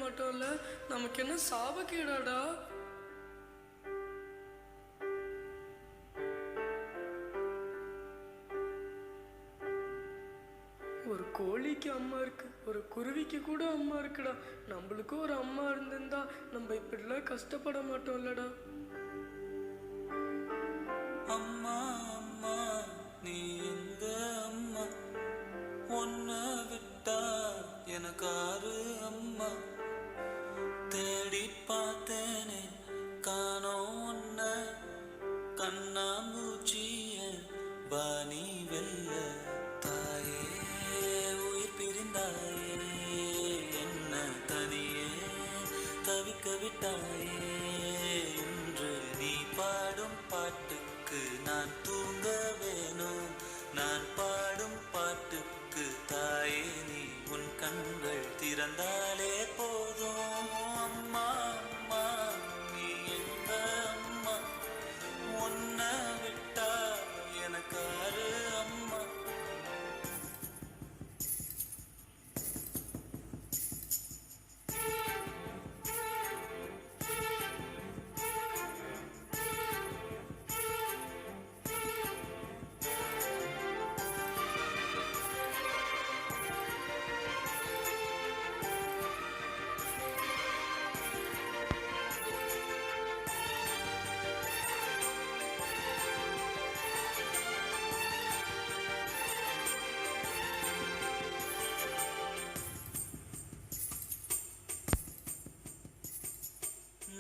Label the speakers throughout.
Speaker 1: மாட்டோம்ல. நமக்கு என்ன சாபக்கேடாடா? ஒரு கோழிக்கு அம்மா இருக்கு, ஒரு குருவிக்கு கூட அம்மா இருக்குடா. நம்மளுக்கும் ஒரு அம்மா இருந்திருந்தா நம்ம இப்படிலாம் கஷ்டப்பட மாட்டோம்லடா.
Speaker 2: அம்மா அம்மா நீ எங்க அம்மா, உன்னை விட்டா எனக்காரு அம்மா. தேடி பார்த்தேனே காணோம் உன்ன, கண்ணாம்பூச்சிய வாணி வெல்ல. தாயே உயிர் பிரிந்தாயே, என்ன தனியே தவிக்க விட்டாயே. இன்று நீ பாடும் பாட்டுக்கு நான் தூங்க வேணும், நான் பாடும் பாட்டுக்கு தாயே நீ உன் கண்கள் திறந்தாலே போதும். அம்மா அம்மா நீ எங்க அம்மா, உன்னை விட்டா எனக்காரு அம்மா.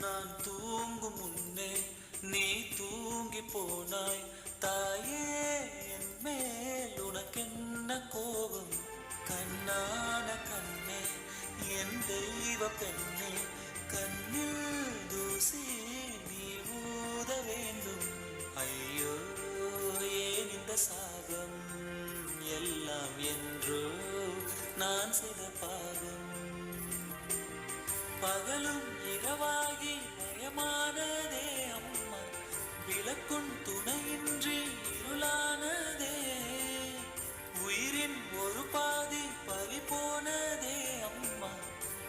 Speaker 2: நான் தூங்கும் முன்னே நீ தூங்கி போனாய் தாயே, என் மேல் உனக்கென்ன கோபம்? கண்ணான கண்ணே என் தெய்வ பெண்ணே, கண்ணில் தூசி நீ ஊத வேண்டும். ஐயோ ஏன் இந்த சாகம், எல்லாம் என்றோ நான் செய்த பாவம். பகலும் இரவாகி பயமானதே அம்மா, விளக்கும் துணையின்றி இருளானதே. உயிரின் ஒரு பாதி பறி போனதே அம்மா,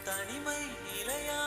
Speaker 2: தனிமை நிலையா